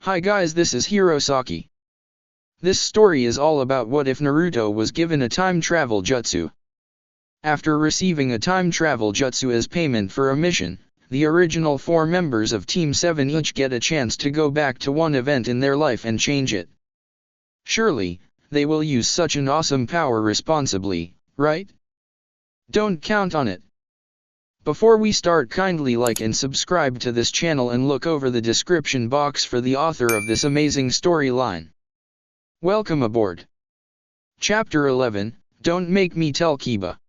Hi guys, this is Hirosaki. This story is all about what if Naruto was given a time travel jutsu. After receiving a time travel jutsu as payment for a mission, the original 4 members of Team 7 each get a chance to go back to one event in their life and change it. Surely, they will use such an awesome power responsibly, right? Don't count on it. Before we start, kindly like and subscribe to this channel and look over the description box for the author of this amazing storyline. Welcome aboard. Chapter 11, Don't Make Me Tell Kiba.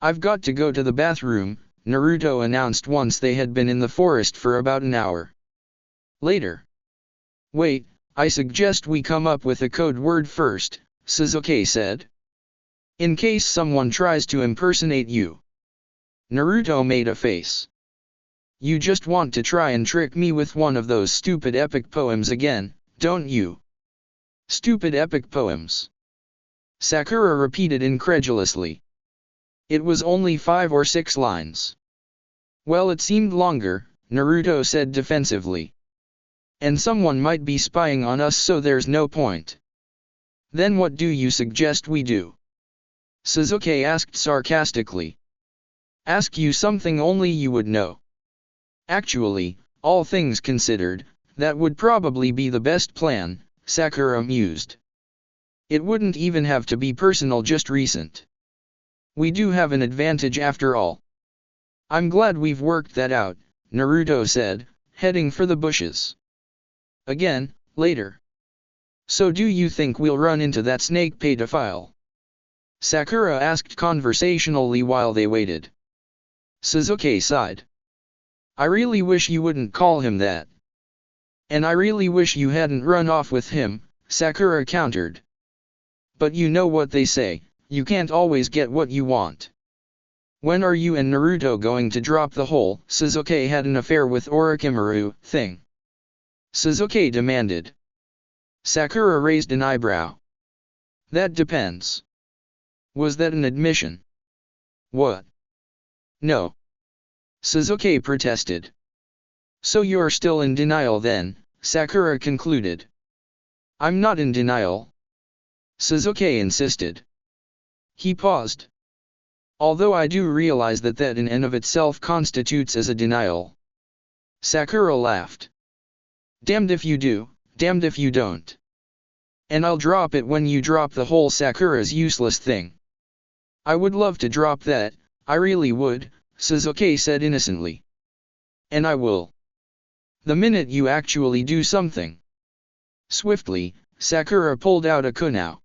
I've got to go to the bathroom, Naruto announced once they had been in the forest for about an hour. Later. Wait, I suggest we come up with a code word first, Sasuke said. In case someone tries to impersonate you. Naruto made a face. You just want to try and trick me with one of those stupid epic poems again, don't you? Stupid epic poems. Sakura repeated incredulously. It was only 5 or 6 lines. Well, it seemed longer, Naruto said defensively. And someone might be spying on us, so there's no point. Then what do you suggest we do? Sasuke asked sarcastically. Ask you something only you would know. Actually, all things considered, that would probably be the best plan, Sakura mused. It wouldn't even have to be personal, just recent. We do have an advantage after all. I'm glad we've worked that out, Naruto said, heading for the bushes. Again, later. So do you think we'll run into that snake pedophile? Sakura asked conversationally while they waited. Sasuke sighed. I really wish you wouldn't call him that. And I really wish you hadn't run off with him, Sakura countered. But you know what they say, you can't always get what you want. When are you and Naruto going to drop the whole Sasuke had an affair with Orochimaru thing? Sasuke demanded. Sakura raised an eyebrow. That depends. Was that an admission? What? No. Sasuke protested. So you're still in denial then, Sakura concluded. I'm not in denial. Sasuke insisted. He paused. Although I do realize that in and of itself constitutes as a denial. Sakura laughed. Damned if you do, damned if you don't. And I'll drop it when you drop the whole Sakura's useless thing. I would love to drop that, I really would, Sasuke said innocently. And I will. The minute you actually do something. Swiftly, Sakura pulled out a kunai.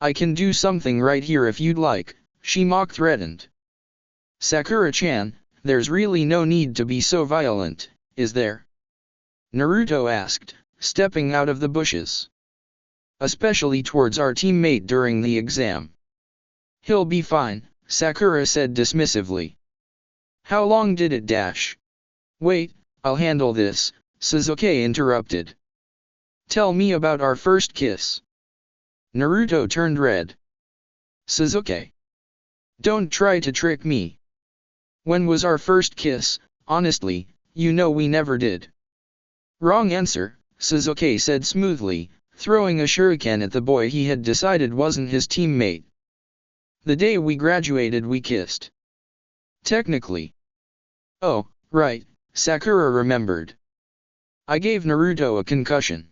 I can do something right here if you'd like, she mock-threatened. Sakura-chan, there's really no need to be so violent, is there? Naruto asked, stepping out of the bushes. Especially towards our teammate during the exam. He'll be fine, Sakura said dismissively. How long did it dash? Wait, I'll handle this, Sasuke interrupted. Tell me about our first kiss. Naruto turned red. Sasuke. Don't try to trick me. When was our first kiss? Honestly, you know we never did. Wrong answer, Sasuke said smoothly, throwing a shuriken at the boy he had decided wasn't his teammate. The day we graduated we kissed. Technically. Oh, right, Sakura remembered. I gave Naruto a concussion.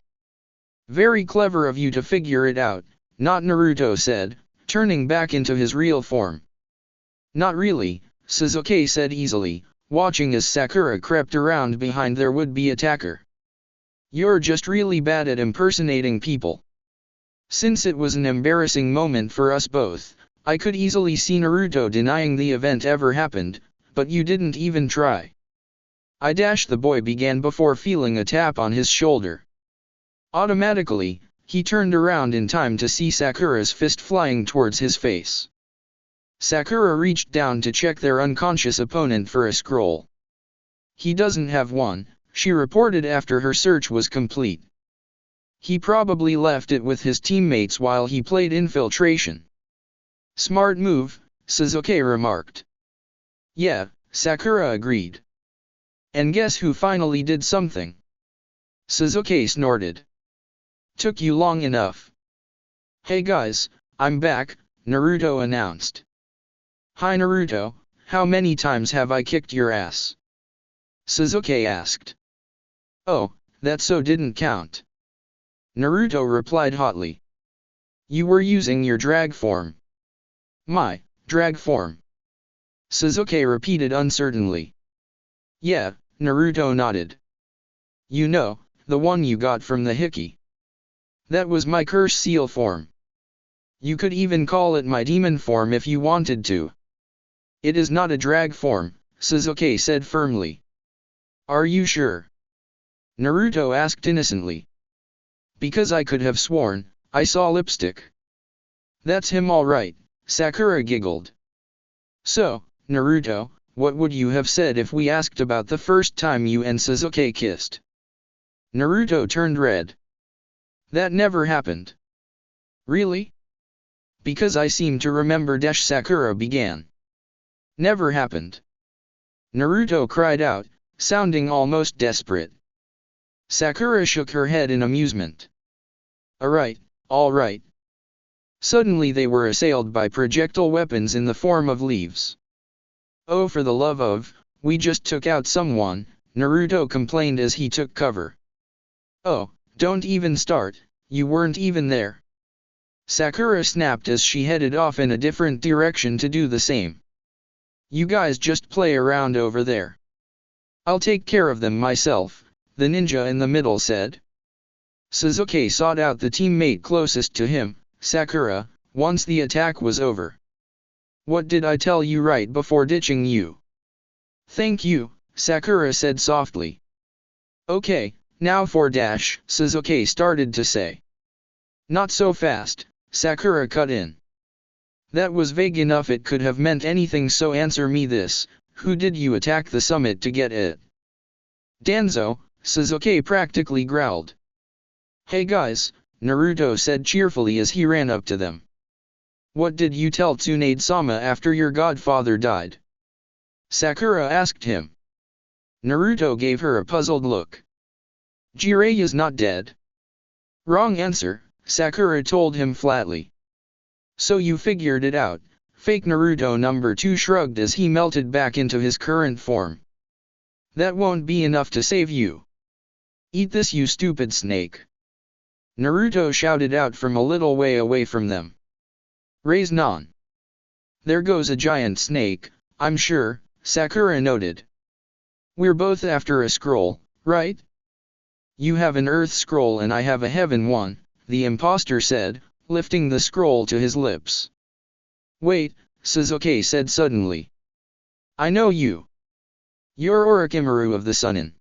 Very clever of you to figure it out, not Naruto said, turning back into his real form. Not really, Sasuke said easily, watching as Sakura crept around behind their would-be attacker. You're just really bad at impersonating people. Since it was an embarrassing moment for us both, I could easily see Naruto denying the event ever happened, but you didn't even try. The boy began before feeling a tap on his shoulder. Automatically, he turned around in time to see Sakura's fist flying towards his face. Sakura reached down to check their unconscious opponent for a scroll. He doesn't have one, she reported after her search was complete. He probably left it with his teammates while he played infiltration. Smart move, Sasuke remarked. Yeah, Sakura agreed. And guess who finally did something? Sasuke snorted. Took you long enough. Hey guys, I'm back, Naruto announced. Hi Naruto, how many times have I kicked your ass? Sasuke asked. Oh, that so didn't count. Naruto replied hotly. You were using your drag form. My, drag form. Sasuke repeated uncertainly. Yeah, Naruto nodded. You know, the one you got from the Hiki. That was my curse seal form. You could even call it my demon form if you wanted to. It is not a drag form, Sasuke said firmly. Are you sure? Naruto asked innocently. Because I could have sworn, I saw lipstick. That's him all right, Sakura giggled. So, Naruto, what would you have said if we asked about the first time you and Sasuke kissed? Naruto turned red. That never happened. Really? Because I seem to remember Sakura began. Never happened. Naruto cried out, sounding almost desperate. Sakura shook her head in amusement. All right. Suddenly they were assailed by projectile weapons in the form of leaves. Oh, for the love of, we just took out someone, Naruto complained as he took cover. Oh, don't even start, you weren't even there. Sakura snapped as she headed off in a different direction to do the same. You guys just play around over there. I'll take care of them myself, the ninja in the middle said. Sasuke sought out the teammate closest to him, Sakura, once the attack was over. What did I tell you right before ditching you? Thank you, Sakura said softly. Okay, now for dash, Sasuke started to say. Not so fast, Sakura cut in. That was vague enough it could have meant anything, so answer me this, who did you attack the summit to get it? Danzo, Sasuke practically growled. Hey guys, Naruto said cheerfully as he ran up to them. What did you tell Tsunade-sama after your godfather died? Sakura asked him. Naruto gave her a puzzled look. Jiraiya's not dead. Wrong answer, Sakura told him flatly. So you figured it out, fake Naruto number 2 shrugged as he melted back into his current form. That won't be enough to save you. Eat this, you stupid snake. Naruto shouted out from a little way away from them. Raise non. There goes a giant snake, I'm sure, Sakura noted. We're both after a scroll, right? You have an earth scroll and I have a heaven one, the impostor said, lifting the scroll to his lips. Wait, Sasuke said suddenly. I know you. You're Orochimaru of the Sunin.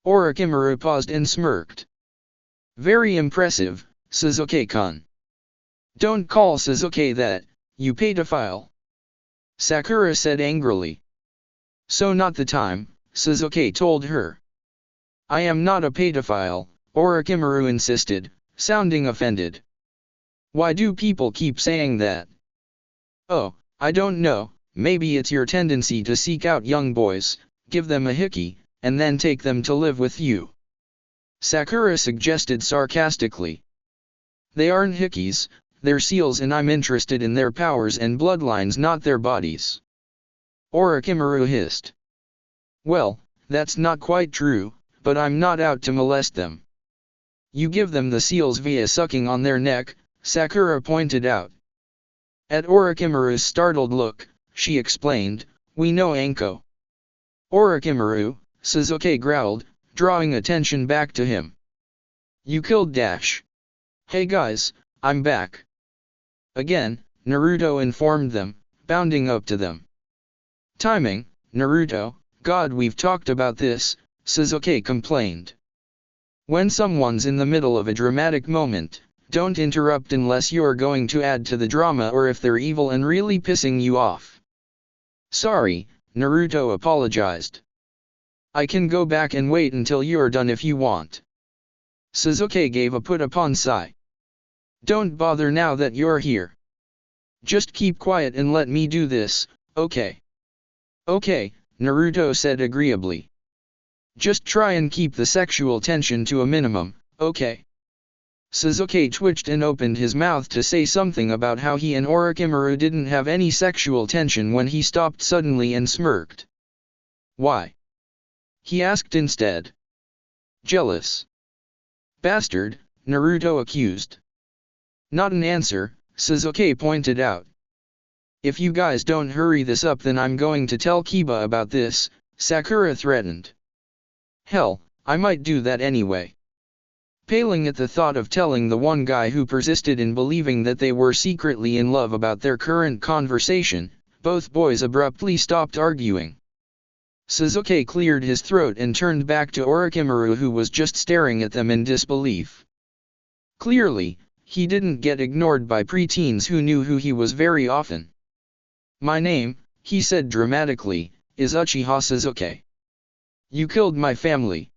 Orochimaru paused and smirked. Very impressive, Sasuke-kun. Don't call Sasuke that, you pedophile. Sakura said angrily. So not the time, Sasuke told her. I am not a pedophile, Orochimaru insisted, sounding offended. Why do people keep saying that? Oh, I don't know, maybe it's your tendency to seek out young boys, give them a hickey, and then take them to live with you. Sakura suggested sarcastically. They aren't hickeys, they're seals, and I'm interested in their powers and bloodlines, not their bodies. Orochimaru hissed. Well, that's not quite true, but I'm not out to molest them. You give them the seals via sucking on their neck, Sakura pointed out. At Orochimaru's startled look, she explained, we know Anko. Orochimaru, Sasuke growled, drawing attention back to him. You killed Dash. Hey guys, I'm back. Again, Naruto informed them, bounding up to them. Timing, Naruto, God, we've talked about this, Sasuke complained. When someone's in the middle of a dramatic moment, don't interrupt unless you're going to add to the drama or if they're evil and really pissing you off. Sorry, Naruto apologized. I can go back and wait until you're done if you want. Sasuke gave a put-upon sigh. Don't bother now that you're here. Just keep quiet and let me do this, okay? Okay, Naruto said agreeably. Just try and keep the sexual tension to a minimum, okay? Sasuke twitched and opened his mouth to say something about how he and Orochimaru didn't have any sexual tension when he stopped suddenly and smirked. Why? He asked instead. Jealous. Bastard, Naruto accused. Not an answer, Sasuke pointed out. If you guys don't hurry this up then I'm going to tell Kiba about this, Sakura threatened. Hell, I might do that anyway. Paling at the thought of telling the one guy who persisted in believing that they were secretly in love about their current conversation, both boys abruptly stopped arguing. Sasuke cleared his throat and turned back to Orochimaru who was just staring at them in disbelief. Clearly, he didn't get ignored by preteens who knew who he was very often. My name, he said dramatically, is Uchiha Sasuke. You killed my family.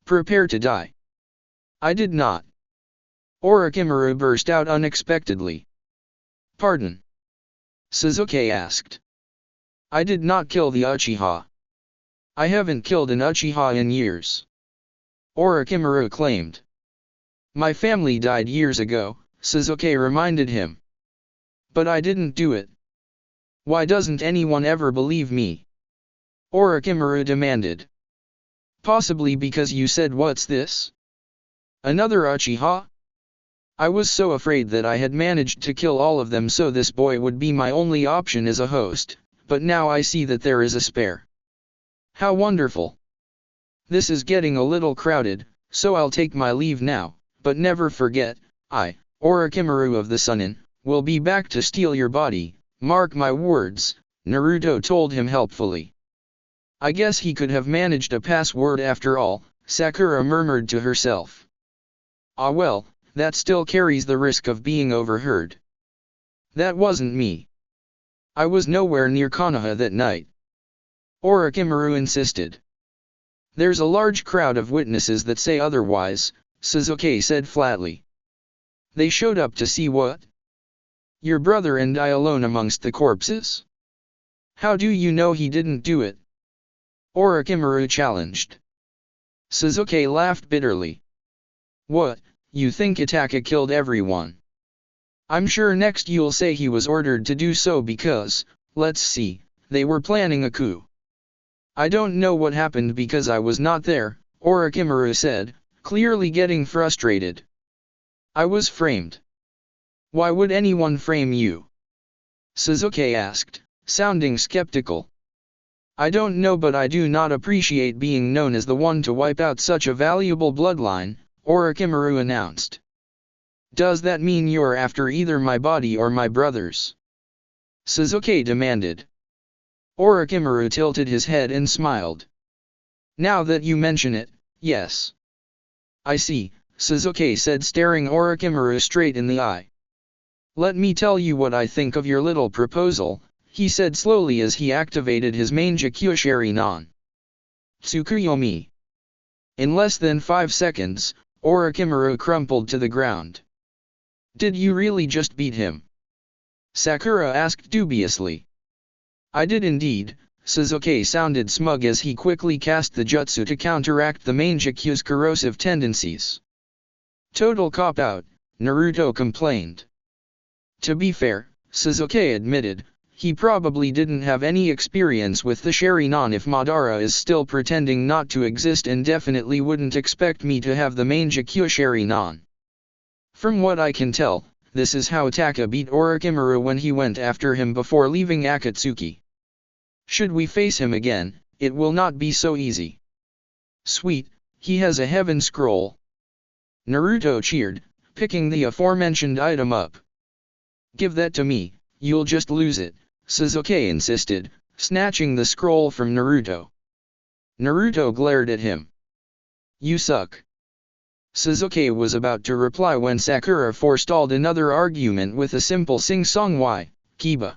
Prepare to die. I did not. Orochimaru burst out unexpectedly. Pardon? Sasuke asked. I did not kill the Uchiha. I haven't killed an Uchiha in years. Orochimaru claimed. My family died years ago, Sasuke reminded him. But I didn't do it. Why doesn't anyone ever believe me? Orochimaru demanded. Possibly because you said what's this? Another Uchiha? I was so afraid that I had managed to kill all of them so this boy would be my only option as a host, but now I see that there is a spare. How wonderful. This is getting a little crowded, so I'll take my leave now, but never forget, I, Orochimaru of the Sunin, will be back to steal your body, mark my words, Naruto told him helpfully. I guess he could have managed a password after all, Sakura murmured to herself. Ah well, that still carries the risk of being overheard. That wasn't me. I was nowhere near Konoha that night. Orochimaru insisted. There's a large crowd of witnesses that say otherwise, Sasuke said flatly. They showed up to see what? Your brother and I alone amongst the corpses? How do you know he didn't do it? Orochimaru challenged. Sasuke laughed bitterly. What, you think Itachi killed everyone? I'm sure next you'll say he was ordered to do so because, let's see, they were planning a coup. I don't know what happened because I was not there, Orochimaru said, clearly getting frustrated. I was framed. Why would anyone frame you? Sasuke asked, sounding skeptical. I don't know, but I do not appreciate being known as the one to wipe out such a valuable bloodline, Orochimaru announced. Does that mean you're after either my body or my brother's? Sasuke demanded. Orochimaru tilted his head and smiled. Now that you mention it, yes. I see, Sasuke said, staring Orochimaru straight in the eye. Let me tell you what I think of your little proposal, he said slowly as he activated his main Sharingan. Tsukuyomi. In less than 5 seconds, Orochimaru crumpled to the ground. Did you really just beat him? Sakura asked dubiously. I did indeed, Sasuke sounded smug as he quickly cast the jutsu to counteract the Mangekyou's corrosive tendencies. Total cop-out, Naruto complained. To be fair, Sasuke admitted, he probably didn't have any experience with the Sharingan if Madara is still pretending not to exist and definitely wouldn't expect me to have the Mangekyo Sharingan. From what I can tell, this is how Taka beat Orochimaru when he went after him before leaving Akatsuki. Should we face him again, it will not be so easy. Sweet, he has a heaven scroll. Naruto cheered, picking the aforementioned item up. Give that to me, you'll just lose it, Sasuke insisted, snatching the scroll from Naruto. Naruto glared at him. You suck. Sasuke was about to reply when Sakura forestalled another argument with a simple sing-song. Why, Kiba?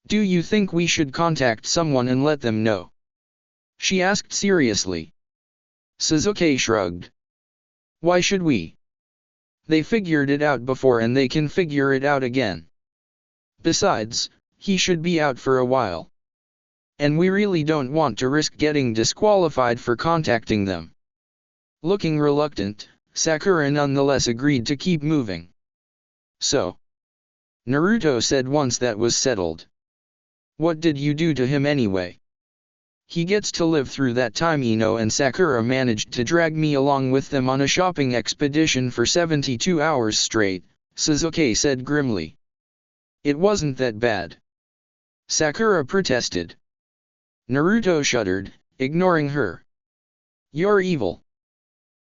Do you think we should contact someone and let them know? She asked seriously. Sasuke shrugged. Why should we? They figured it out before and they can figure it out again. Besides, he should be out for a while. and we really don't want to risk getting disqualified for contacting them. Looking reluctant, Sakura nonetheless agreed to keep moving. So, Naruto said once that was settled. What did you do to him anyway? He gets to live through that time. Ino and Sakura managed to drag me along with them on a shopping expedition for 72 hours straight, Sasuke said grimly. It wasn't that bad. Sakura protested. Naruto shuddered, ignoring her. You're evil.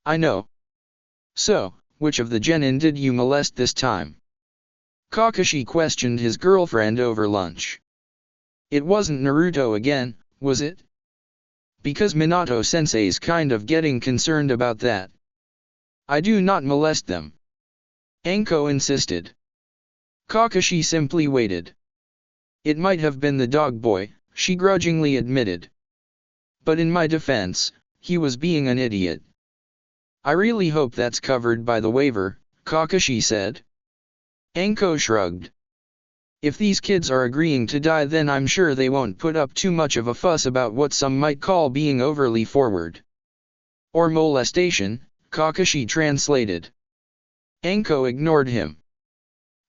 I know. So, which of the genin did you molest this time? Kakashi questioned his girlfriend over lunch. It wasn't Naruto again, was it? Because Minato-sensei's kind of getting concerned about that. I do not molest them. Anko insisted. Kakashi simply waited. It might have been the dog boy, she grudgingly admitted. But in my defense, he was being an idiot. I really hope that's covered by the waiver, Kakashi said. Anko shrugged. If these kids are agreeing to die, then I'm sure they won't put up too much of a fuss about what some might call being overly forward. Or molestation, Kakashi translated. Anko ignored him.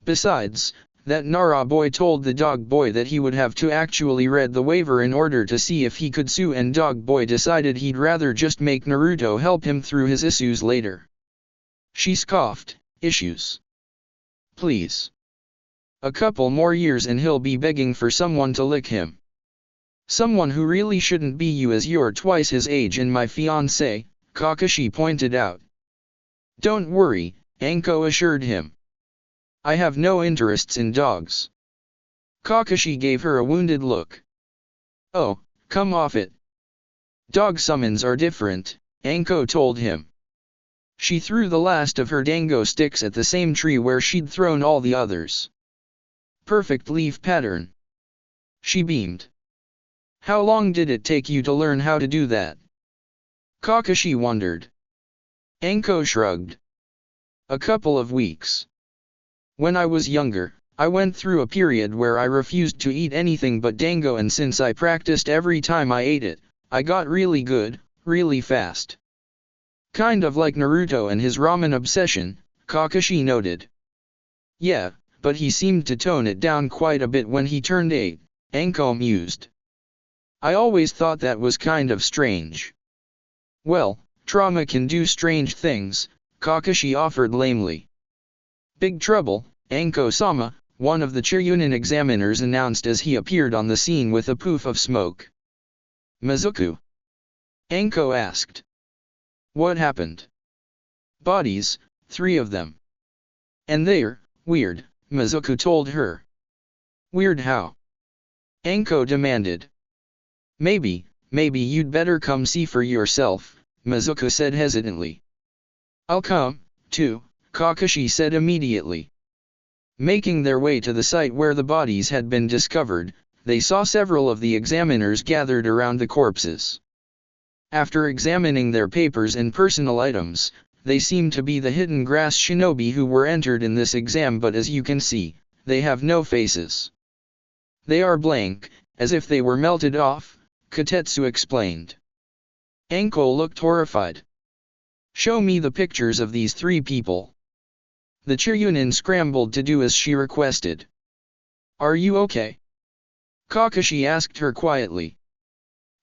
Besides, that Nara boy told the dog boy that he would have to actually read the waiver in order to see if he could sue, and dog boy decided he'd rather just make Naruto help him through his issues later. She scoffed. Issues? Please. A couple more years and he'll be begging for someone to lick him. Someone who really shouldn't be you, as you're twice his age and my fiancé, Kakashi pointed out. Don't worry, Anko assured him. I have no interests in dogs. Kakashi gave her a wounded look. Oh, come off it. Dog summons are different, Anko told him. She threw the last of her dango sticks at the same tree where she'd thrown all the others. Perfect leaf pattern. She beamed. How long did it take you to learn how to do that? Kakashi wondered. Anko shrugged. A couple of weeks. When I was younger, I went through a period where I refused to eat anything but dango, and since I practiced every time I ate it, I got really good, really fast. Kind of like Naruto and his ramen obsession, Kakashi noted. Yeah, but he seemed to tone it down quite a bit when he turned 8, Anko mused. I always thought that was kind of strange. Well, trauma can do strange things, Kakashi offered lamely. Big trouble, Anko-sama, one of the Chiryunin examiners announced as he appeared on the scene with a poof of smoke. Mizuku? Anko asked. What happened? Bodies, 3 of them. And they're weird, Mizuku told her. Weird how? Anko demanded. Maybe you'd better come see for yourself, Mizuku said hesitantly. I'll come, too, Kakashi said immediately. Making their way to the site where the bodies had been discovered, they saw several of the examiners gathered around the corpses. After examining their papers and personal items, they seem to be the hidden grass shinobi who were entered in this exam, but as you can see, they have no faces. They are blank, as if they were melted off, Katetsu explained. Anko looked horrified. Show me the pictures of these 3 people. The Chiryunin scrambled to do as she requested. Are you okay? Kakashi asked her quietly.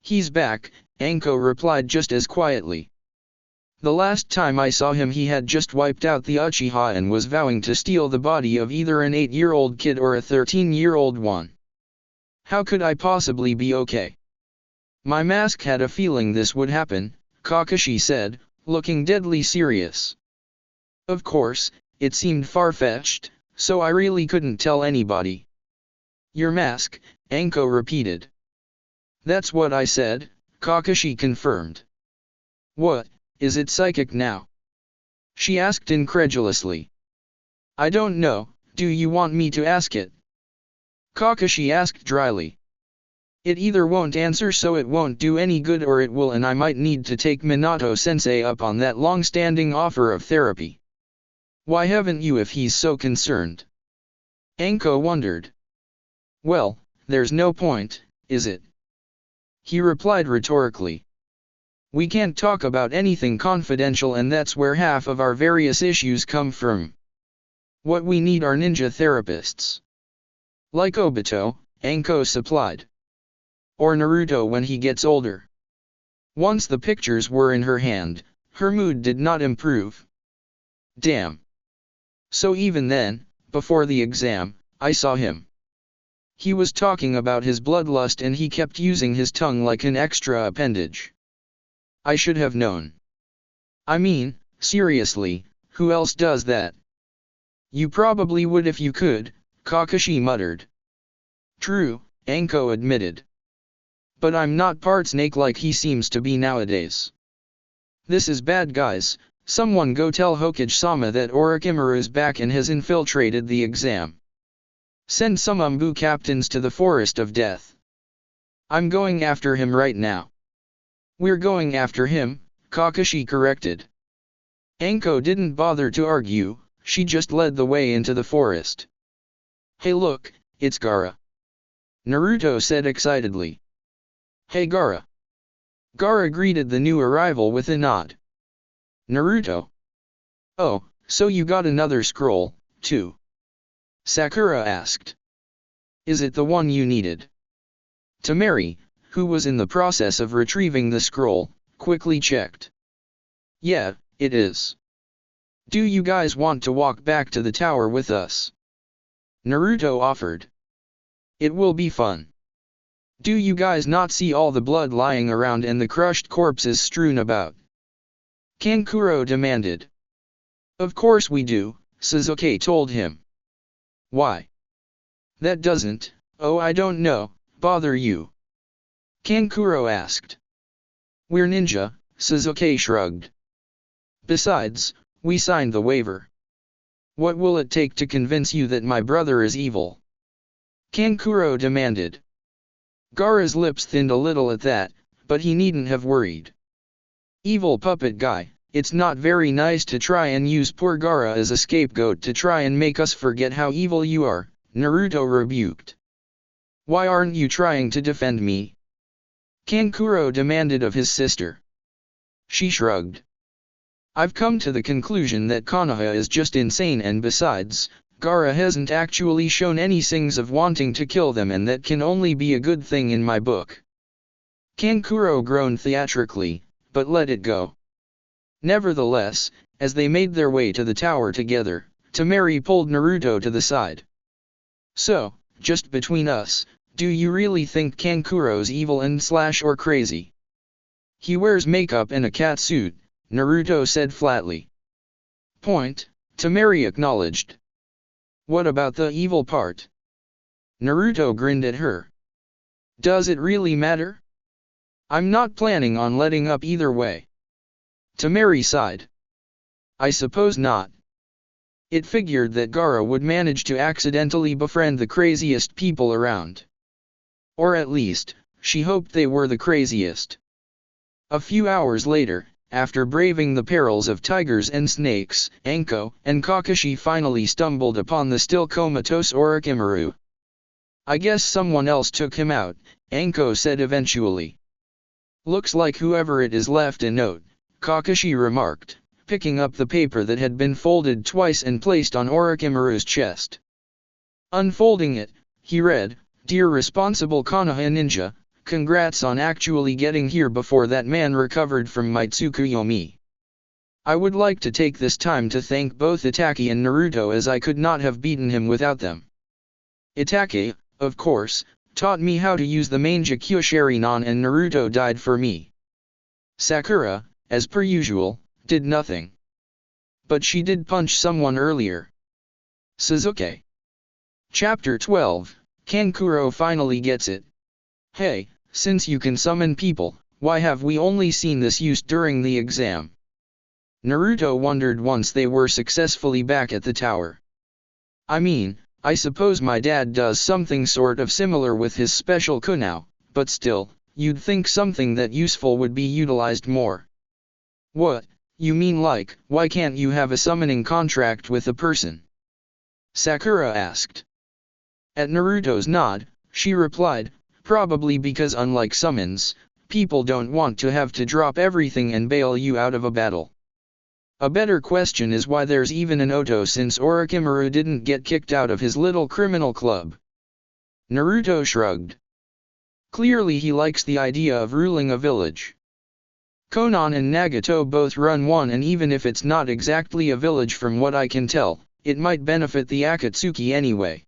He's back, Anko replied just as quietly. The last time I saw him he had just wiped out the Uchiha and was vowing to steal the body of either an 8-year-old kid or a 13-year-old one. How could I possibly be okay? My mask had a feeling this would happen, Kakashi said, looking deadly serious. Of course, it seemed far-fetched, so I really couldn't tell anybody. Your mask, Anko repeated. That's what I said, Kakashi confirmed. What, is it psychic now? She asked incredulously. I don't know, do you want me to ask it? Kakashi asked dryly. It either won't answer, so it won't do any good, or it will, and I might need to take Minato-sensei up on that long-standing offer of therapy. Why haven't you if he's so concerned? Anko wondered. Well, there's no point, is it? He replied rhetorically. We can't talk about anything confidential, and that's where half of our various issues come from. What we need are ninja therapists. Like Obito, Anko supplied. Or Naruto when he gets older. Once the pictures were in her hand, her mood did not improve. Damn. So even then, before the exam, I saw him. He was talking about his bloodlust and he kept using his tongue like an extra appendage. I should have known. I mean, seriously, who else does that? You probably would if you could, Kakashi muttered. True, Anko admitted. But I'm not part snake like he seems to be nowadays. This is bad, guys. Someone go tell Hokage-sama that Orochimaru's back and has infiltrated the exam. Send some Umbu captains to the Forest of Death. I'm going after him right now. We're going after him, Kakashi corrected. Anko didn't bother to argue, she just led the way into the forest. Hey look, it's Gaara. Naruto said excitedly. Hey Gaara. Gaara greeted the new arrival with a nod. Naruto. Oh, so you got another scroll, too? Sakura asked. Is it the one you needed? Tamari, who was in the process of retrieving the scroll, quickly checked. Yeah, it is. Do you guys want to walk back to the tower with us? Naruto offered. It will be fun. Do you guys not see all the blood lying around and the crushed corpses strewn about? Kankuro demanded. Of course we do, Sasuke told him. Why? That doesn't, oh I don't know, bother you? Kankuro asked. We're ninja, Sasuke shrugged. Besides, we signed the waiver. What will it take to convince you that my brother is evil? Kankuro demanded. Gaara's lips thinned a little at that, but he needn't have worried. Evil puppet guy, it's not very nice to try and use poor Gaara as a scapegoat to try and make us forget how evil you are, Naruto rebuked. Why aren't you trying to defend me? Kankuro demanded of his sister. She shrugged. I've come to the conclusion that Konoha is just insane, and besides, Gaara hasn't actually shown any signs of wanting to kill them, and that can only be a good thing in my book. Kankuro groaned theatrically, but let it go. Nevertheless, as they made their way to the tower together, Tamari pulled Naruto to the side. So, just between us, do you really think Kankuro's evil and or crazy? He wears makeup and a cat suit, Naruto said flatly. Point, Tamari acknowledged. What about the evil part? Naruto grinned at her. Does it really matter? I'm not planning on letting up either way. Tamari sighed. I suppose not. It figured that Gaara would manage to accidentally befriend the craziest people around. Or at least, she hoped they were the craziest. A few hours later, after braving the perils of tigers and snakes, Anko and Kakashi finally stumbled upon the still comatose Orochimaru. I guess someone else took him out, Anko said eventually. Looks like whoever it is left a note, Kakashi remarked, picking up the paper that had been folded twice and placed on Orochimaru's chest. Unfolding it, he read, Dear responsible Konoha ninja, congrats on actually getting here before that man recovered from my Tsukuyomi. I would like to take this time to thank both Itachi and Naruto, as I could not have beaten him without them. Itachi, of course, taught me how to use the Mangekyo Sharingan, and Naruto died for me. Sakura, as per usual, did nothing. But she did punch someone earlier. Sasuke. Chapter 12, Kankuro finally gets it. Hey, since you can summon people, why have we only seen this used during the exam? Naruto wondered once they were successfully back at the tower. I mean, I suppose my dad does something sort of similar with his special kunao, but still, you'd think something that useful would be utilized more. What, you mean like, why can't you have a summoning contract with a person? Sakura asked. At Naruto's nod, she replied, probably because unlike summons, people don't want to have to drop everything and bail you out of a battle. A better question is why there's even an Oto since Orochimaru didn't get kicked out of his little criminal club. Naruto shrugged. Clearly he likes the idea of ruling a village. Konan and Nagato both run one, and even if it's not exactly a village from what I can tell, it might benefit the Akatsuki anyway.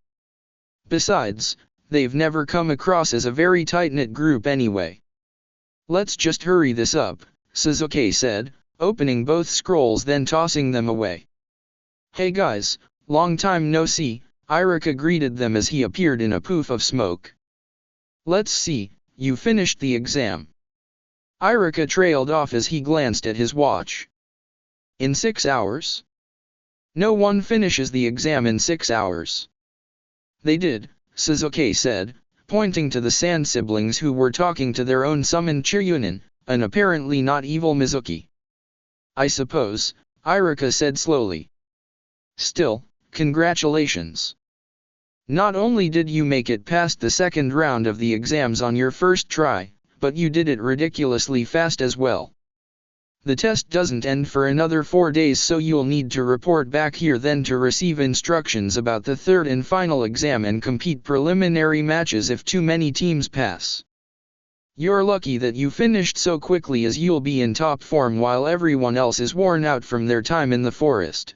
Besides, they've never come across as a very tight-knit group anyway. Let's just hurry this up, Sasuke said, opening both scrolls then tossing them away. Hey guys, long time no see, Iruka greeted them as he appeared in a poof of smoke. Let's see, you finished the exam. Iruka trailed off as he glanced at his watch. In 6 hours? No one finishes the exam in 6 hours. They did, Sasuke said, pointing to the Sand siblings who were talking to their own summoned Chiryunin, an apparently not evil Mizuki. I suppose, Iruka said slowly. Still, congratulations. Not only did you make it past the second round of the exams on your first try, but you did it ridiculously fast as well. The test doesn't end for another 4 days, so you'll need to report back here then to receive instructions about the third and final exam and compete preliminary matches if too many teams pass. You're lucky that you finished so quickly, as you'll be in top form while everyone else is worn out from their time in the forest.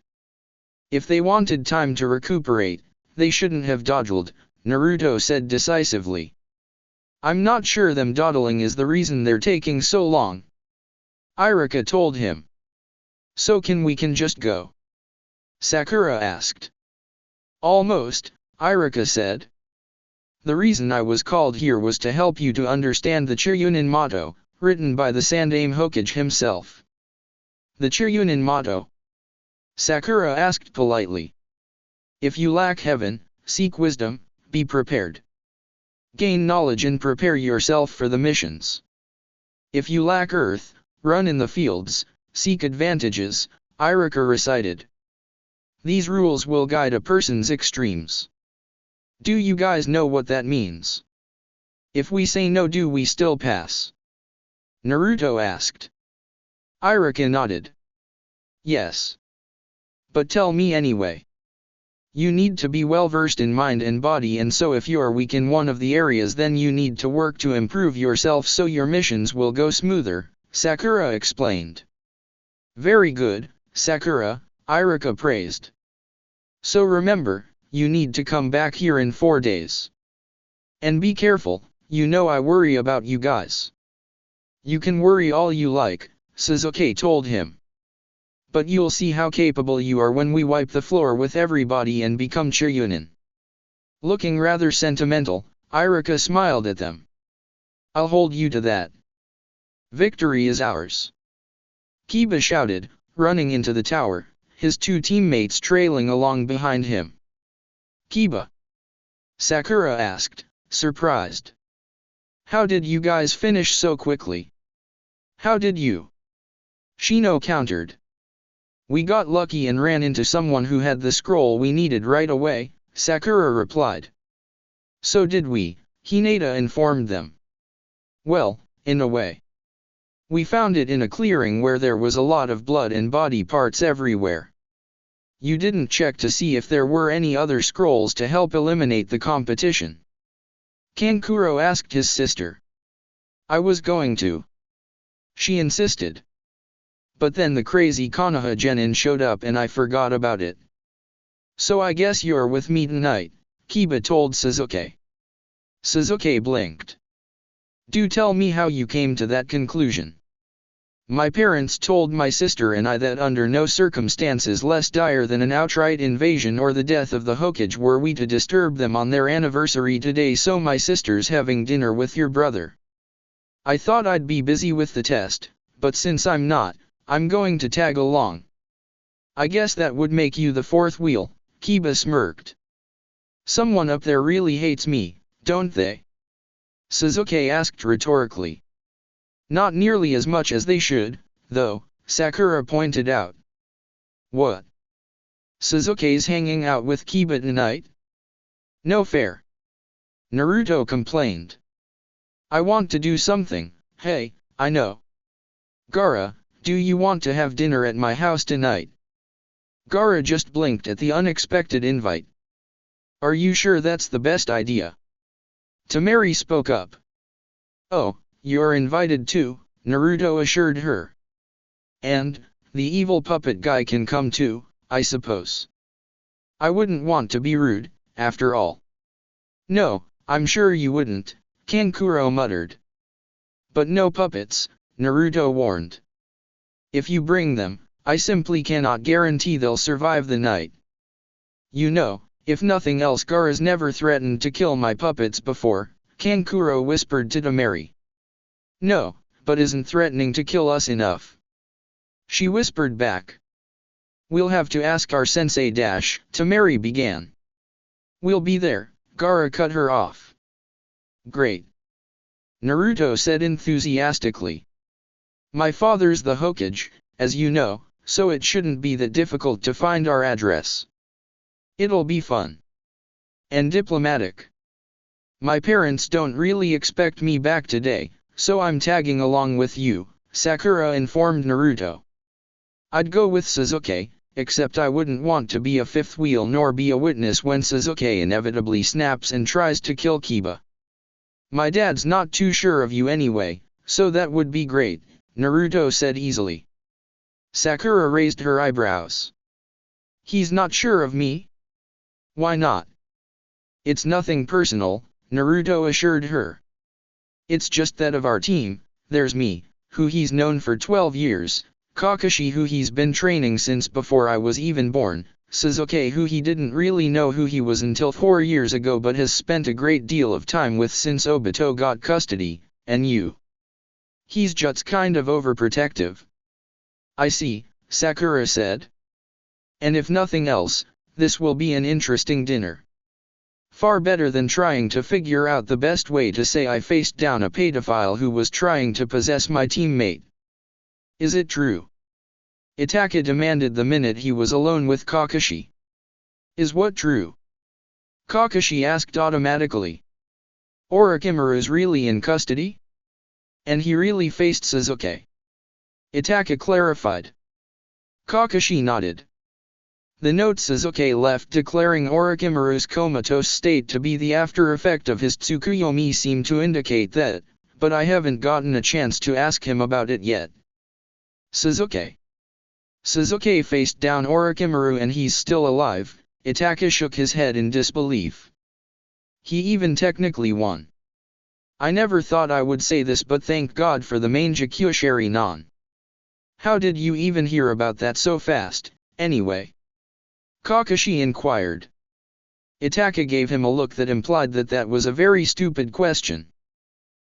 If they wanted time to recuperate, they shouldn't have dawdled, Naruto said decisively. I'm not sure them dawdling is the reason they're taking so long. Iruka told him. So we can just go? Sakura asked. Almost, Iruka said. The reason I was called here was to help you to understand the Chiryunin motto, written by the Sandaime Hokage himself. The Chiryunin motto? Sakura asked politely. If you lack heaven, seek wisdom, be prepared. Gain knowledge and prepare yourself for the missions. If you lack earth, run in the fields, seek advantages, Iruka recited. These rules will guide a person's extremes. Do you guys know what that means? If we say no, do we still pass? Naruto asked. Iruka nodded. Yes. But tell me anyway. You need to be well versed in mind and body, and so if you're weak in one of the areas, then you need to work to improve yourself so your missions will go smoother, Sakura explained. Very good, Sakura, Iruka praised. So remember, you need to come back here in 4 days. And be careful, you know I worry about you guys. You can worry all you like, Sasuke told him. But you'll see how capable you are when we wipe the floor with everybody and become Chiryunin. Looking rather sentimental, Iruka smiled at them. I'll hold you to that. Victory is ours. Kiba shouted, running into the tower, his 2 teammates trailing along behind him. Kiba? Sakura asked, surprised. How did you guys finish so quickly? How did you? Shino countered. We got lucky and ran into someone who had the scroll we needed right away, Sakura replied. So did we, Hinata informed them. Well, in a way. We found it in a clearing where there was a lot of blood and body parts everywhere. You didn't check to see if there were any other scrolls to help eliminate the competition? Kankuro asked his sister. I was going to. She insisted. But then the crazy Konoha Genin showed up and I forgot about it. So I guess you're with me tonight, Kiba told Sasuke. Sasuke blinked. Do tell me how you came to that conclusion. My parents told my sister and I that under no circumstances less dire than an outright invasion or the death of the Hokage were we to disturb them on their anniversary today, so my sister's having dinner with your brother. I thought I'd be busy with the test, but since I'm not, I'm going to tag along. I guess that would make you the fourth wheel, Kiba smirked. Someone up there really hates me, don't they? Sasuke asked rhetorically. Not nearly as much as they should, though, Sakura pointed out. What? Sasuke's hanging out with Kiba tonight? No fair. Naruto complained. I want to do something. Hey, I know. Gaara, do you want to have dinner at my house tonight? Gaara just blinked at the unexpected invite. Are you sure that's the best idea? Temari spoke up. Oh, you're invited too, Naruto assured her. And, the evil puppet guy can come too, I suppose. I wouldn't want to be rude, after all. No, I'm sure you wouldn't, Kankuro muttered. But no puppets, Naruto warned. If you bring them, I simply cannot guarantee they'll survive the night. You know, if nothing else, Gaara's never threatened to kill my puppets before, Kankuro whispered to Temari. No, but isn't threatening to kill us enough? She whispered back. We'll have to ask our sensei. Temari began. We'll be there, Gaara cut her off. Great. Naruto said enthusiastically. My father's the Hokage, as you know, so it shouldn't be that difficult to find our address. It'll be fun. And diplomatic. My parents don't really expect me back today, so I'm tagging along with you, Sakura informed Naruto. I'd go with Sasuke, except I wouldn't want to be a fifth wheel nor be a witness when Sasuke inevitably snaps and tries to kill Kiba. My dad's not too sure of you anyway, so that would be great, Naruto said easily. Sakura raised her eyebrows. He's not sure of me? Why not? It's nothing personal, Naruto assured her. It's just that of our team, there's me, who he's known for 12 years, Kakashi who he's been training since before I was even born, Sasuke who he didn't really know who he was until 4 years ago but has spent a great deal of time with since Obito got custody, and you. He's just kind of overprotective. I see, Sakura said. And if nothing else, this will be an interesting dinner. Far better than trying to figure out the best way to say I faced down a pedophile who was trying to possess my teammate. Is it true? Itachi demanded the minute he was alone with Kakashi. Is what true? Kakashi asked automatically. Orochimaru's really in custody? And he really faced Sasuke? Itachi clarified. Kakashi nodded. The note Sasuke left declaring Orochimaru's comatose state to be the after effect of his Tsukuyomi seemed to indicate that, but I haven't gotten a chance to ask him about it yet. Sasuke. Sasuke faced down Orochimaru and he's still alive, Itachi shook his head in disbelief. He even technically won. I never thought I would say this but thank God for the Mangekyou Sharingan. How did you even hear about that so fast, anyway? Kakashi inquired. Itachi gave him a look that implied that that was a very stupid question.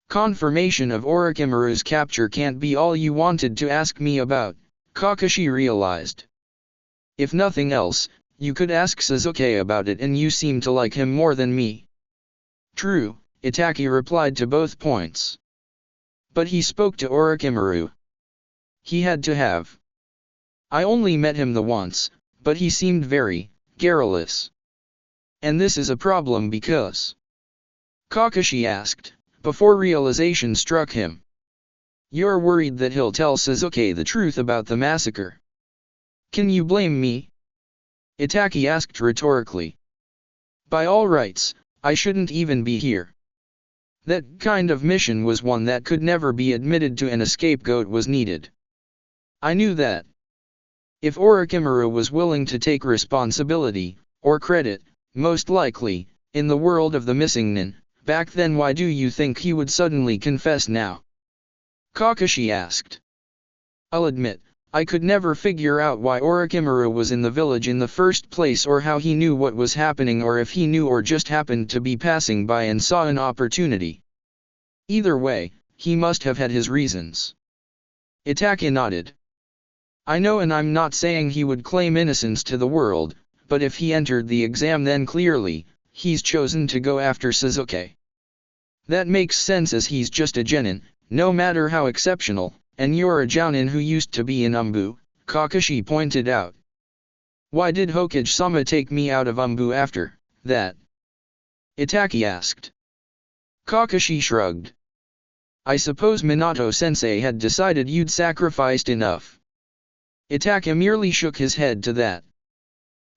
Confirmation of Orochimaru's capture can't be all you wanted to ask me about, Kakashi realized. If nothing else, you could ask Sasuke about it and you seem to like him more than me. True, Itachi replied to both points. But he spoke to Orochimaru. He had to have. I only met him the once, but he seemed very garrulous. And this is a problem because... Kakashi asked, before realization struck him. You're worried that he'll tell Sasuke the truth about the massacre. Can you blame me? Itachi asked rhetorically. By all rights, I shouldn't even be here. That kind of mission was one that could never be admitted to and a scapegoat was needed. I knew that. If Orochimaru was willing to take responsibility, or credit, most likely, in the world of the missing nin, back then why do you think he would suddenly confess now? Kakashi asked. I'll admit, I could never figure out why Orochimaru was in the village in the first place or how he knew what was happening or if he knew or just happened to be passing by and saw an opportunity. Either way, he must have had his reasons. Itachi nodded. I know and I'm not saying he would claim innocence to the world, but if he entered the exam then clearly, he's chosen to go after Sasuke. That makes sense as he's just a genin, no matter how exceptional, and you're a jounin who used to be in Umbu, Kakashi pointed out. Why did Hokage-sama take me out of Umbu after that? Itachi asked. Kakashi shrugged. I suppose Minato-sensei had decided you'd sacrificed enough. Itaka merely shook his head to that.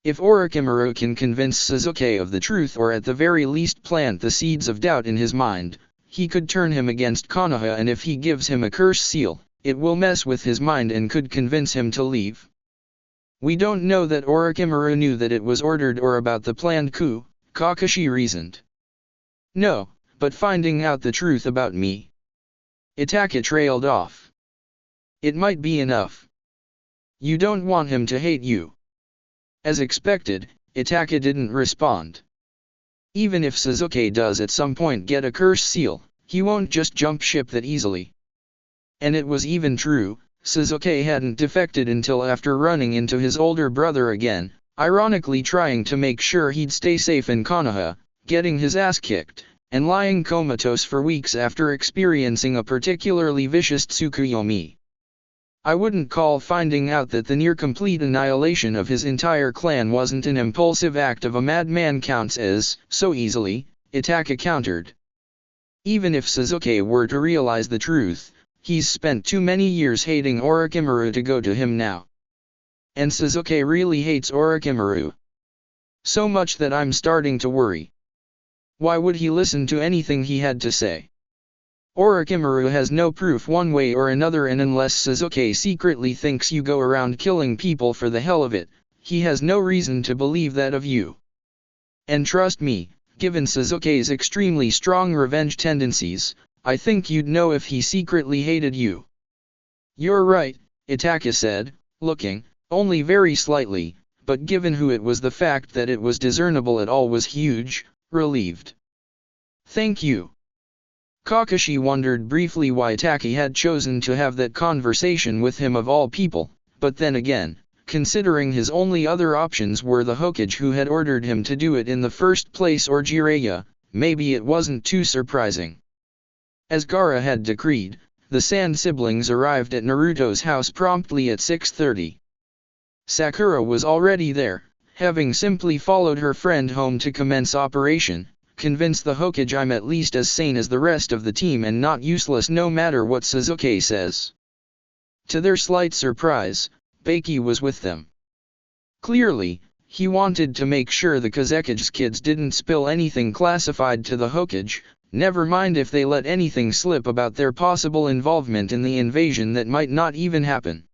If Orochimaru can convince Sasuke of the truth or at the very least plant the seeds of doubt in his mind, he could turn him against Konoha, and if he gives him a curse seal, it will mess with his mind and could convince him to leave. We don't know that Orochimaru knew that it was ordered or about the planned coup, Kakashi reasoned. No, but finding out the truth about me. Itaka trailed off. It might be enough. You don't want him to hate you. As expected, Itaka didn't respond. Even if Sasuke does at some point get a curse seal, he won't just jump ship that easily. And it was even true, Sasuke hadn't defected until after running into his older brother again, ironically trying to make sure he'd stay safe in Konoha, getting his ass kicked, and lying comatose for weeks after experiencing a particularly vicious Tsukuyomi. I wouldn't call finding out that the near-complete annihilation of his entire clan wasn't an impulsive act of a madman counts as so easily, Itaka countered. Even if Sasuke were to realize the truth, he's spent too many years hating Orochimaru to go to him now. And Sasuke really hates Orochimaru. So much that I'm starting to worry. Why would he listen to anything he had to say? Orochimaru has no proof one way or another, and unless Sasuke secretly thinks you go around killing people for the hell of it, he has no reason to believe that of you. And trust me, given Sasuke's extremely strong revenge tendencies, I think you'd know if he secretly hated you. You're right, Itaka said, looking, only very slightly, but given who it was, the fact that it was discernible at all was huge, relieved. Thank you. Kakashi wondered briefly why Itaka had chosen to have that conversation with him of all people, but then again, considering his only other options were the Hokage who had ordered him to do it in the first place or Jiraiya, maybe it wasn't too surprising. As Gaara had decreed, the Sand siblings arrived at Naruto's house promptly at 6:30. Sakura was already there, having simply followed her friend home to commence operation. Convince the Hokage I'm at least as sane as the rest of the team and not useless no matter what Sasuke says. To their slight surprise, Baki was with them. Clearly, he wanted to make sure the Kazekage's kids didn't spill anything classified to the Hokage, never mind if they let anything slip about their possible involvement in the invasion that might not even happen.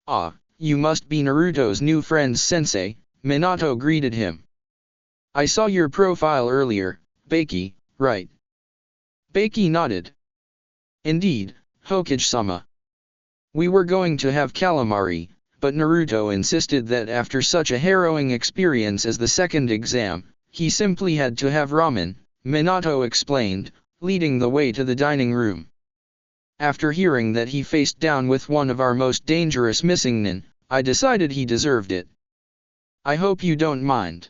Ah, you must be Naruto's new friend Sensei, Minato greeted him. I saw your profile earlier, Baki, right? Baki nodded. Indeed, Hokage-sama. We were going to have calamari, but Naruto insisted that after such a harrowing experience as the second exam, he simply had to have ramen, Minato explained, leading the way to the dining room. After hearing that he faced down with one of our most dangerous missing nin, I decided he deserved it. I hope you don't mind.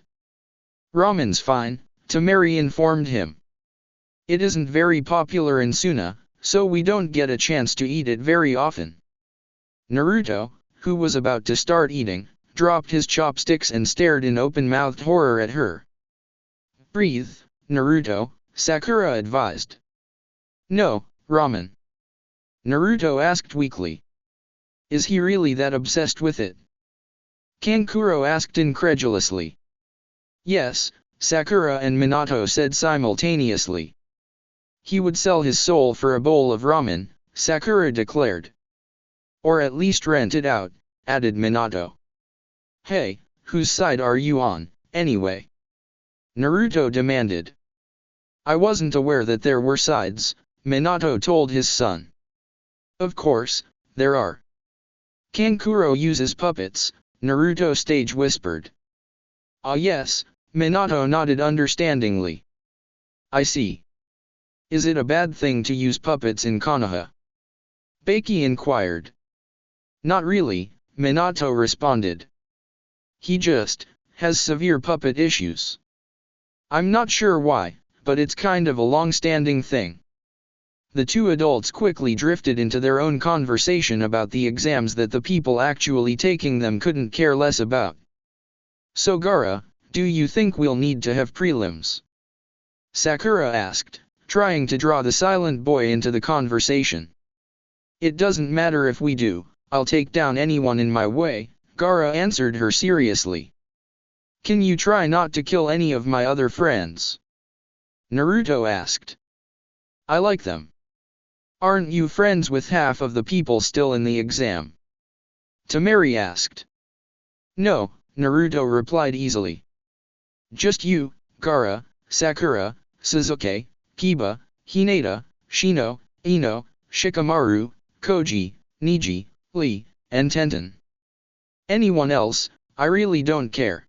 Ramen's fine, Temari informed him. It isn't very popular in Suna, so we don't get a chance to eat it very often. Naruto, who was about to start eating, dropped his chopsticks and stared in open-mouthed horror at her. Breathe, Naruto, Sakura advised. No, ramen. Naruto asked weakly. Is he really that obsessed with it? Kankuro asked incredulously. Yes, Sakura and Minato said simultaneously. He would sell his soul for a bowl of ramen, Sakura declared. Or at least rent it out, added Minato. Hey, whose side are you on, anyway? Naruto demanded. I wasn't aware that there were sides, Minato told his son. Of course, there are. Kankuro uses puppets, Naruto stage whispered. Ah yes, Minato nodded understandingly. I see. Is it a bad thing to use puppets in Konoha? Baki inquired. Not really, Minato responded. He just has severe puppet issues. I'm not sure why, but it's kind of a long-standing thing. The two adults quickly drifted into their own conversation about the exams that the people actually taking them couldn't care less about. So Gaara, do you think we'll need to have prelims? Sakura asked, trying to draw the silent boy into the conversation. It doesn't matter if we do, I'll take down anyone in my way, Gaara answered her seriously. Can you try not to kill any of my other friends? Naruto asked. I like them. Aren't you friends with half of the people still in the exam? Temari asked. No, Naruto replied easily. Just you, Gaara, Sakura, Sasuke, Kiba, Hinata, Shino, Ino, Shikamaru, Koji, Neji, Lee, and Tenten. Anyone else, I really don't care.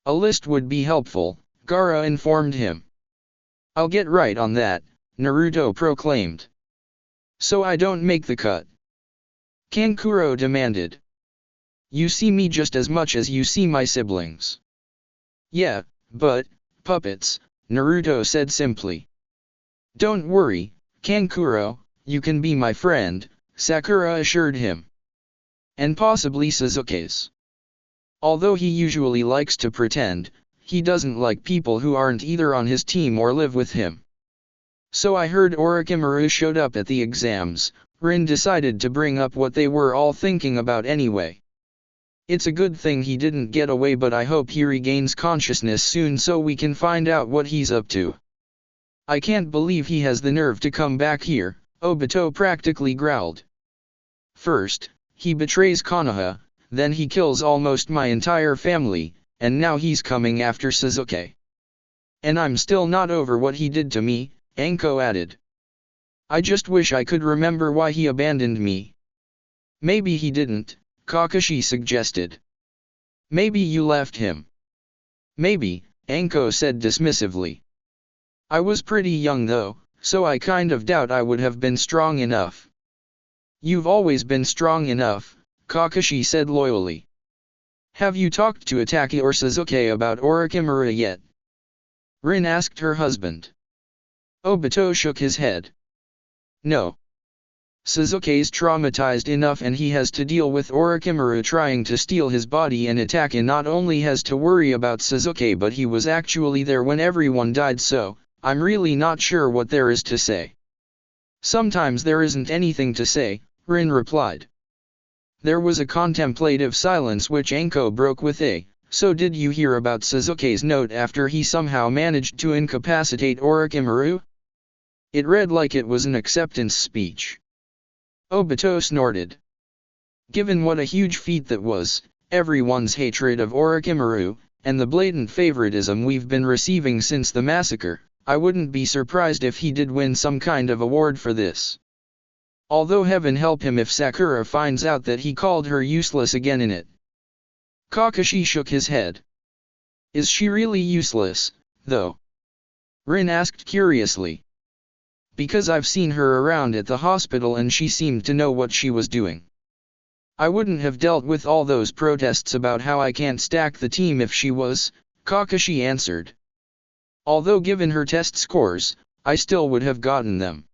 A list would be helpful, Gaara informed him. I'll get right on that, Naruto proclaimed. So I don't make the cut? Kankuro demanded. You see me just as much as you see my siblings. Yeah, but, puppets, Naruto said simply. Don't worry, Kankuro, you can be my friend, Sakura assured him. And possibly Sasuke's. Although he usually likes to pretend, he doesn't like people who aren't either on his team or live with him. So I heard Orochimaru showed up at the exams. Rin decided to bring up what they were all thinking about anyway. It's a good thing he didn't get away, but I hope he regains consciousness soon so we can find out what he's up to. I can't believe he has the nerve to come back here, Obito practically growled. First, he betrays Konoha, then he kills almost my entire family, and now he's coming after Sasuke. And I'm still not over what he did to me, Anko added. I just wish I could remember why he abandoned me. Maybe he didn't, Kakashi suggested. Maybe you left him. Maybe, Anko said dismissively. I was pretty young though, so I kind of doubt I would have been strong enough. You've always been strong enough, Kakashi said loyally. Have you talked to Itachi or Sasuke about Orochimaru yet? Rin asked her husband. Obito shook his head. No. Sasuke's traumatized enough and he has to deal with Orochimaru trying to steal his body, and Itachi not only has to worry about Sasuke but he was actually there when everyone died, so I'm really not sure what there is to say. Sometimes there isn't anything to say, Rin replied. There was a contemplative silence which Anko broke with a, so did you hear about Sasuke's note after he somehow managed to incapacitate Orochimaru? It read like it was an acceptance speech. Obito snorted. Given what a huge feat that was, everyone's hatred of Orochimaru, and the blatant favoritism we've been receiving since the massacre, I wouldn't be surprised if he did win some kind of award for this. Although heaven help him if Sakura finds out that he called her useless again in it. Kakashi shook his head. Is she really useless, though? Rin asked curiously. Because I've seen her around at the hospital and she seemed to know what she was doing. I wouldn't have dealt with all those protests about how I can't stack the team if she was, Kakashi answered. Although given her test scores, I still would have gotten them.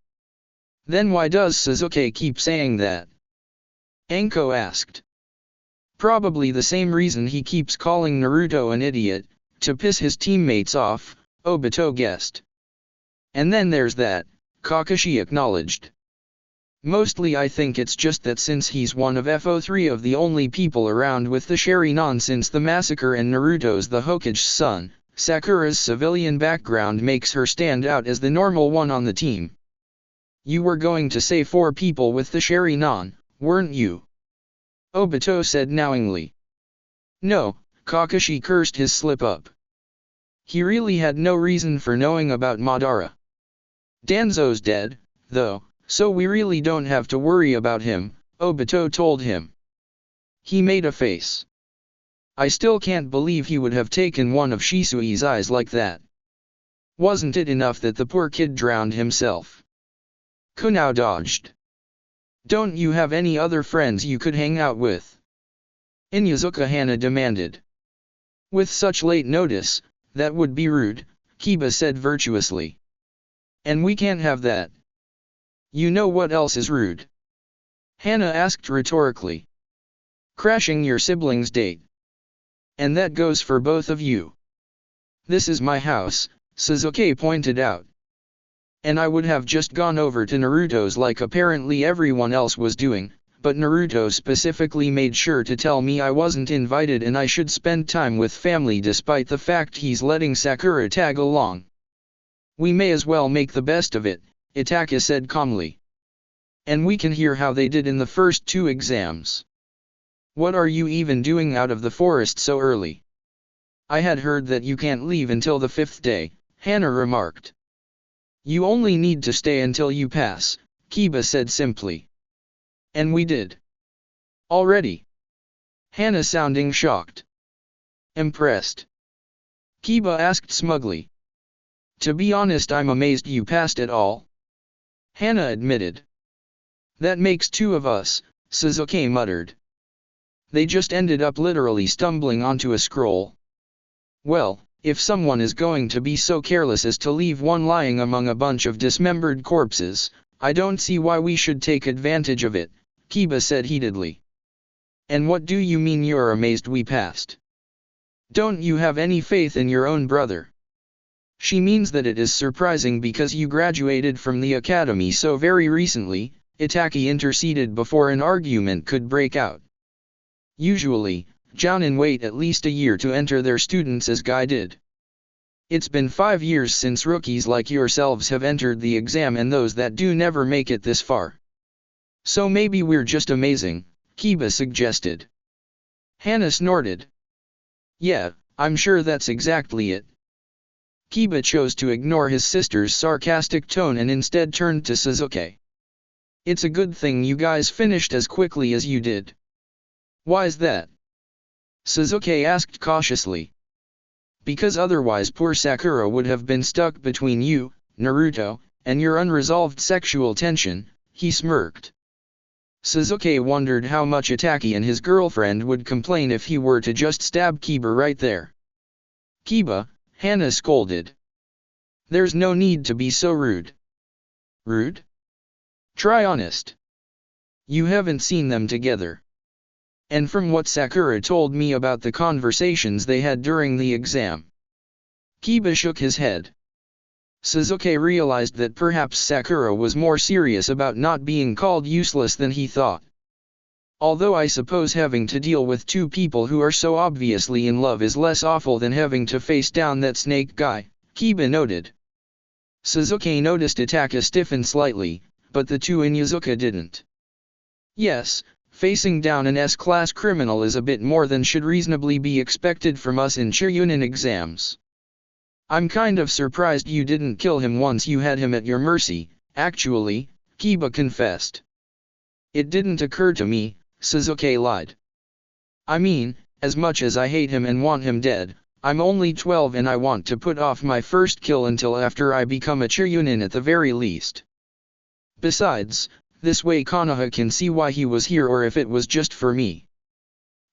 Then why does Sasuke keep saying that? Anko asked. Probably the same reason he keeps calling Naruto an idiot, to piss his teammates off, Obito guessed. And then there's that, Kakashi acknowledged. Mostly I think it's just that since he's one of FO3 of the only people around with the Sharingan since the massacre and Naruto's the Hokage's son, Sakura's civilian background makes her stand out as the normal one on the team. You were going to say 4 people with the Sharingan, weren't you? Obito said knowingly. No, Kakashi cursed his slip-up. He really had no reason for knowing about Madara. Danzo's dead, though, so we really don't have to worry about him, Obito told him. He made a face. I still can't believe he would have taken one of Shisui's eyes like that. Wasn't it enough that the poor kid drowned himself? Kunao dodged. Don't you have any other friends you could hang out with? Inyazuka Hana demanded. With such late notice, that would be rude, Kiba said virtuously. And we can't have that. You know what else is rude? Hana asked rhetorically. Crashing your siblings' date. And that goes for both of you. This is my house, Sasuke pointed out. And I would have just gone over to Naruto's like apparently everyone else was doing, but Naruto specifically made sure to tell me I wasn't invited and I should spend time with family despite the fact he's letting Sakura tag along. We may as well make the best of it, Itachi said calmly. And we can hear how they did in the first 2 exams. What are you even doing out of the forest so early? I had heard that you can't leave until the 5th day, Hana remarked. You only need to stay until you pass, Kiba said simply. And we did. Already? Hana sounding shocked. Impressed? Kiba asked smugly. To be honest, I'm amazed you passed it all. Hana admitted. That makes 2 of us, Sasuke muttered. They just ended up literally stumbling onto a scroll. Well, if someone is going to be so careless as to leave one lying among a bunch of dismembered corpses, I don't see why we should take advantage of it, Kiba said heatedly. And what do you mean you're amazed we passed? Don't you have any faith in your own brother? She means that it is surprising because you graduated from the academy so very recently, Itachi interceded before an argument could break out. Usually, Jounin wait at least a year to enter their students as Guy did. It's been 5 years since rookies like yourselves have entered the exam and those that do never make it this far. So maybe we're just amazing, Kiba suggested. Hana snorted. Yeah, I'm sure that's exactly it. Kiba chose to ignore his sister's sarcastic tone and instead turned to Sasuke. It's a good thing you guys finished as quickly as you did. Why's that? Sasuke asked cautiously. Because otherwise poor Sakura would have been stuck between you, Naruto, and your unresolved sexual tension, he smirked. Sasuke wondered how much Itachi and his girlfriend would complain if he were to just stab Kiba right there. Kiba, Hana scolded. There's no need to be so rude. Rude? Try honest. You haven't seen them together. And from what Sakura told me about the conversations they had during the exam. Kiba shook his head. Sasuke realized that perhaps Sakura was more serious about not being called useless than he thought. Although I suppose having to deal with 2 people who are so obviously in love is less awful than having to face down that snake guy, Kiba noted. Sasuke noticed Itachi stiffen slightly, but the 2 in Inuzuka didn't. Yes, facing down an S-class criminal is a bit more than should reasonably be expected from us in Chunin exams. I'm kind of surprised you didn't kill him once you had him at your mercy, actually, Kiba confessed. It didn't occur to me, Sasuke lied. I mean, as much as I hate him and want him dead, I'm only 12 and I want to put off my first kill until after I become a Chunin at the very least. Besides, this way Konoha can see why he was here or if it was just for me.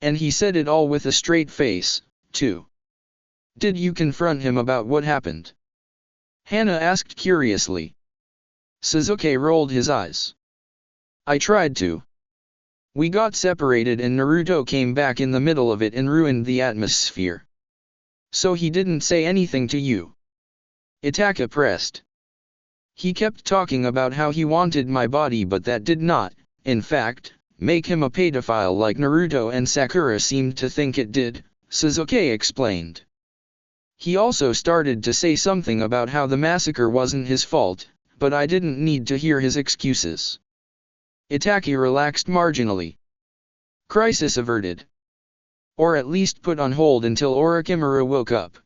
And he said it all with a straight face, too. Did you confront him about what happened? Hana asked curiously. Sasuke rolled his eyes. I tried to. We got separated and Naruto came back in the middle of it and ruined the atmosphere. So he didn't say anything to you? Itachi pressed. He kept talking about how he wanted my body but that did not, in fact, make him a pedophile like Naruto and Sakura seemed to think it did, Sasuke explained. He also started to say something about how the massacre wasn't his fault, but I didn't need to hear his excuses. Itachi relaxed marginally. Crisis averted. Or at least put on hold until Orochimaru woke up.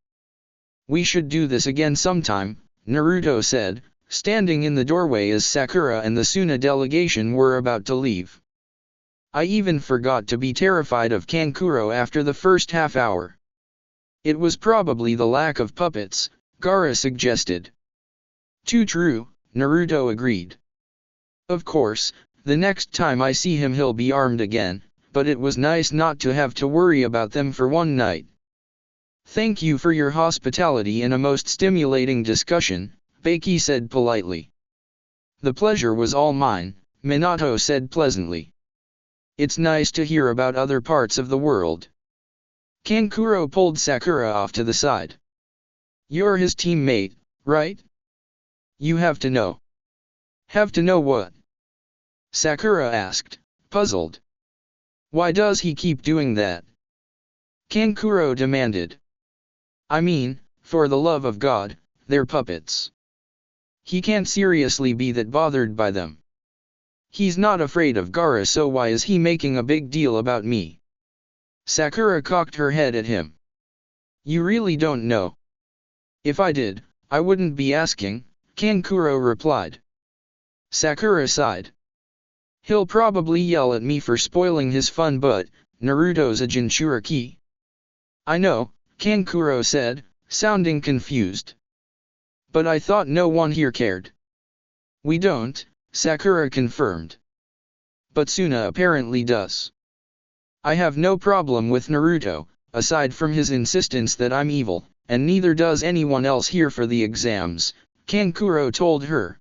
We should do this again sometime, Naruto said, standing in the doorway as Sakura and the Suna delegation were about to leave. I even forgot to be terrified of Kankuro after the first half hour. It was probably the lack of puppets, Gaara suggested. Too true, Naruto agreed. Of course, the next time I see him he'll be armed again, but it was nice not to have to worry about them for one night. Thank you for your hospitality and a most stimulating discussion, Beiki said politely. The pleasure was all mine, Minato said pleasantly. It's nice to hear about other parts of the world. Kankuro pulled Sakura off to the side. You're his teammate, right? You have to know. Have to know what? Sakura asked, puzzled. Why does he keep doing that? Kankuro demanded. I mean, for the love of God, they're puppets. He can't seriously be that bothered by them. He's not afraid of Gaara, so why is he making a big deal about me? Sakura cocked her head at him. You really don't know. If I did, I wouldn't be asking, Kankuro replied. Sakura sighed. He'll probably yell at me for spoiling his fun, but Naruto's a Jinchuriki. I know, Kankuro said, sounding confused. But I thought no one here cared. We don't, Sakura confirmed. But Suna apparently does. I have no problem with Naruto, aside from his insistence that I'm evil, and neither does anyone else here for the exams, Kankuro told her.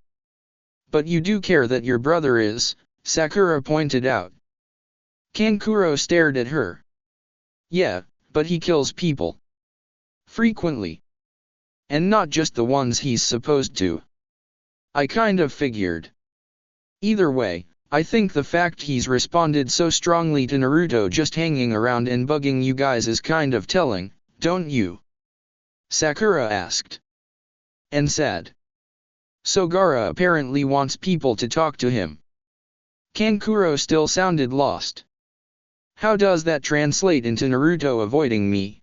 But you do care that your brother is, Sakura pointed out. Kankuro stared at her. Yeah, but he kills people. Frequently. And not just the ones he's supposed to. I kind of figured. Either way, I think the fact he's responded so strongly to Naruto just hanging around and bugging you guys is kind of telling, don't you? Sakura asked. And said. So Gaara apparently wants people to talk to him. Kankuro still sounded lost. How does that translate into Naruto avoiding me?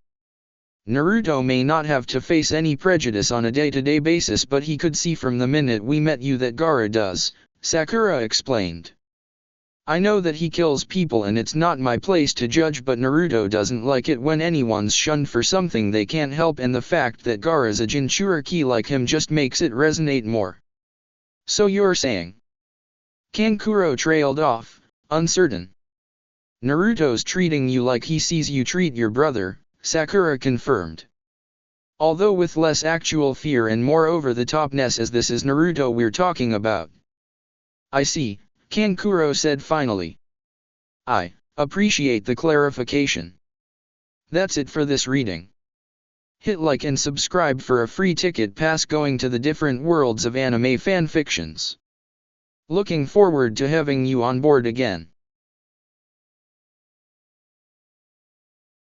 Naruto may not have to face any prejudice on a day-to-day basis, but he could see from the minute we met you that Gaara does, Sakura explained. I know that he kills people and it's not my place to judge, but Naruto doesn't like it when anyone's shunned for something they can't help, and the fact that Gaara's a Jinchuriki like him just makes it resonate more. So you're saying? Kankuro trailed off, uncertain. Naruto's treating you like he sees you treat your brother, Sakura confirmed. Although with less actual fear and more over-the-topness, as this is Naruto we're talking about. I see, Kankuro said finally. I appreciate the clarification. That's it for this reading. Hit like and subscribe for a free ticket pass going to the different worlds of anime fanfictions. Looking forward to having you on board again.